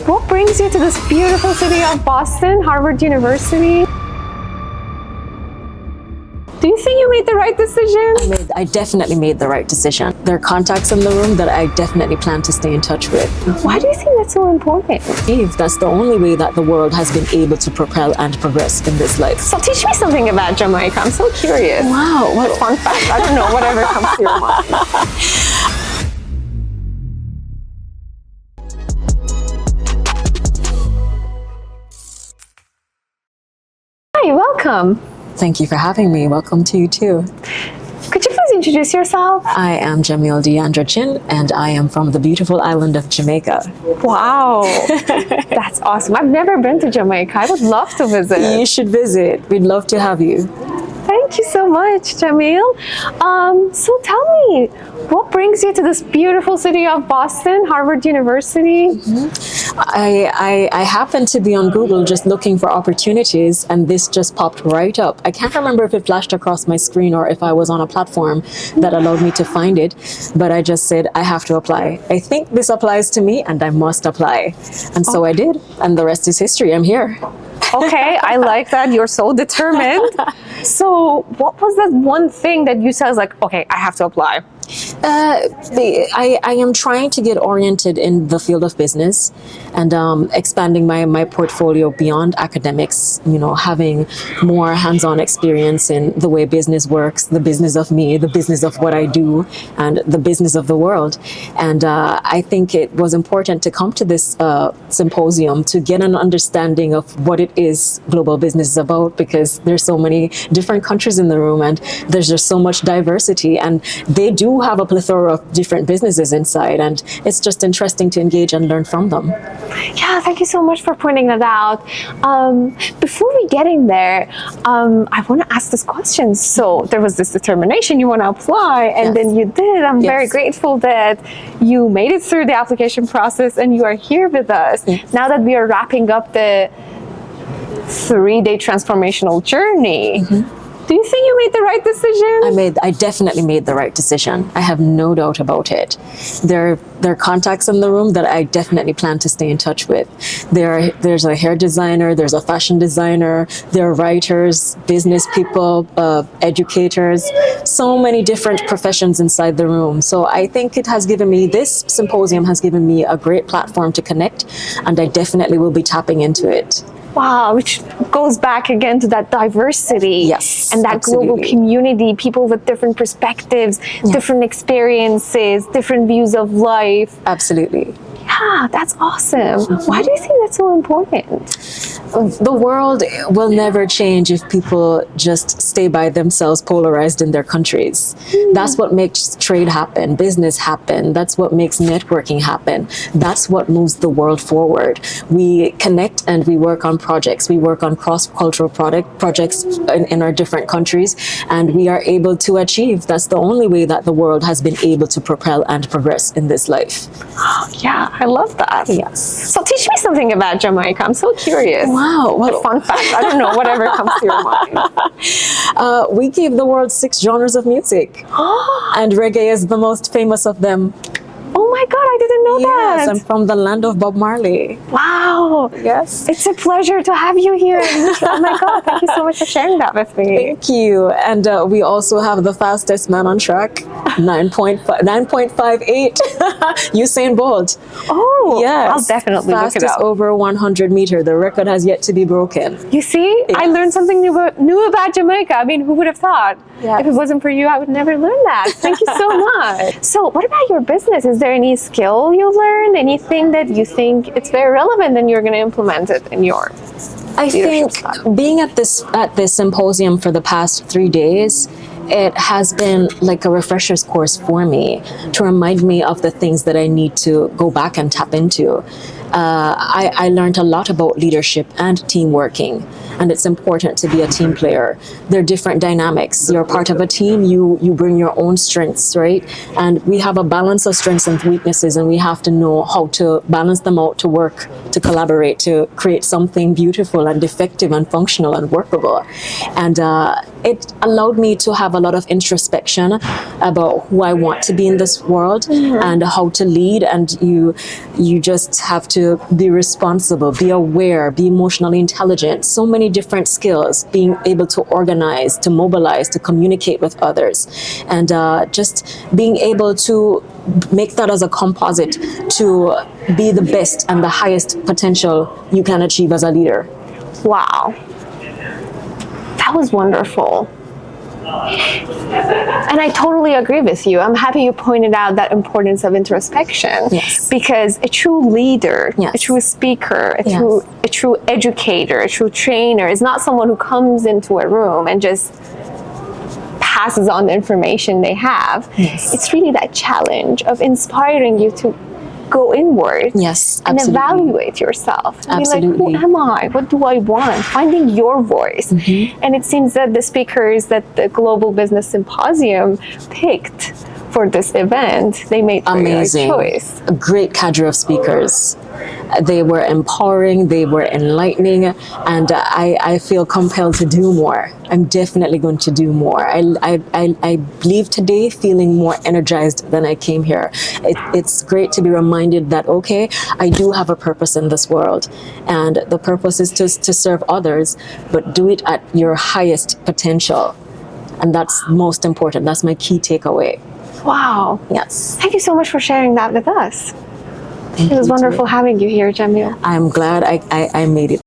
What brings you to this beautiful city of Boston, Harvard University? Do you think you made the right decision? I definitely made the right decision. There are contacts in the room that I definitely plan to stay in touch with. Why do you think that's so important? If that's the only way that the world has been able to propel and progress in this life. So teach me something about Jamaica. I'm so curious. Wow, what Fun fact. I don't know, whatever comes to your mind. Hi, welcome. Thank you for having me. Welcome to you too. Could you please introduce yourself? I am Jamil Deandra Chin, and I am from the beautiful island of Jamaica. Wow, that's awesome. I've never been to Jamaica. I would love to visit. You should visit. We'd love to have you. Thank you so much, Jamil. So tell me, what brings you to this beautiful city of Boston, Harvard University? I happened to be on Google just looking for opportunities, and this just popped right up. I can't remember if it flashed across my screen or if I was on a platform that allowed me to find it, but I just said, I have to apply. I think this applies to me and I must apply. And so I did, and the rest is history. I'm here. Okay, I like that. You're so determined. So what was that one thing that you said, like, okay, I have to apply? I am trying to get oriented in the field of business and expanding my portfolio beyond academics, you know, having more hands-on experience in the way business works, the business of me, the business of what I do, and the business of the world. And I think it was important to come to this symposium to get an understanding of what it is global business is about, because there's so many different countries in the room and there's just so much diversity, and they do have a plethora of different businesses inside, and it's just interesting to engage and learn from them. Yeah, thank you so much for pointing that out. Before we get in there, I want to ask this question. So there was this determination, you want to apply, and then you did. I'm very grateful that you made it through the application process and you are here with us. Now that we are wrapping up the 3-day transformational journey, do you think you made the right decision? I definitely made the right decision. I have no doubt about it. There are contacts in the room that I definitely plan to stay in touch with. There's a hair designer, there's a fashion designer, there are writers, business people, educators, so many different professions inside the room. So I think this symposium has given me a great platform to connect, and I definitely will be tapping into it. Wow, which goes back again to that diversity. Yes, and that absolutely. global community, people with different perspectives, different experiences, different views of life. Absolutely. Yeah, that's awesome. Why do you think that's so important? The world will never change if people just stay by themselves, polarized in their countries. That's what makes trade happen, business happen. That's what makes networking happen. That's what moves the world forward. We connect and we work on projects. We work on cross-cultural projects in our different countries, and we are able to achieve. That's the only way that the world has been able to propel and progress in this life. Yeah, I love that. Yes. So teach me something about Jamaica. I'm so curious. Wow, what fun fact. I don't know, whatever comes to your mind. We gave the world 6 genres of music, and reggae is the most famous of them. Oh my God, I didn't know that. Yes, I'm from the land of Bob Marley. Wow. Yes. It's a pleasure to have you here. Oh my God, thank you so much for sharing that with me. Thank you. And we also have the fastest man on track, 9.58, Usain Bolt. Oh, yes. I'll definitely look it fastest up. over 100 meter. The record has yet to be broken. You see, I learned something new about Jamaica. I mean, who would have thought? If it wasn't for you, I would never learn that. Thank you so much. So what about your business? Is there any skill you learned? Anything that you think it's very relevant and you're going to implement it in your I think being at this symposium for the past 3 days, it has been like a refresher's course for me to remind me of the things that I need to go back and tap into. I learned a lot about leadership and team working, and it's important to be a team player. There are different dynamics. You're part of a team, you bring your own strengths, right? And we have a balance of strengths and weaknesses, and we have to know how to balance them out, to work, to collaborate, to create something beautiful and effective and functional and workable. And it allowed me to have a lot of introspection about who I want to be in this world and how to lead. And you just have to to be responsible, be aware, be emotionally intelligent, so many different skills, being able to organize, to mobilize, to communicate with others, and just being able to make that as a composite to be the best and the highest potential you can achieve as a leader. Wow. That was wonderful. And I totally agree with you. I'm happy you pointed out that importance of introspection. Yes. Because a true leader, Yes. a true speaker, a Yes. true educator, a true trainer is not someone who comes into a room and just passes on the information they have. Yes. It's really that challenge of inspiring you to go inward. Yes, and absolutely. evaluate yourself. And Absolutely. be like, who am I? What do I want? Finding your voice. And it seems that the speakers that the Global Business Symposium picked for this event, they made the right Amazing. choice. A great cadre of speakers. They were empowering, they were enlightening, and I feel compelled to do more. I'm definitely going to do more. I leave today feeling more energized than I came here. It's great to be reminded that, okay, I do have a purpose in this world, and the purpose is to serve others, but do it at your highest potential. And that's most important. That's my key takeaway. Wow. Yes. Thank you so much for sharing that with us. It was wonderful having you here, Jamil. I'm glad I made it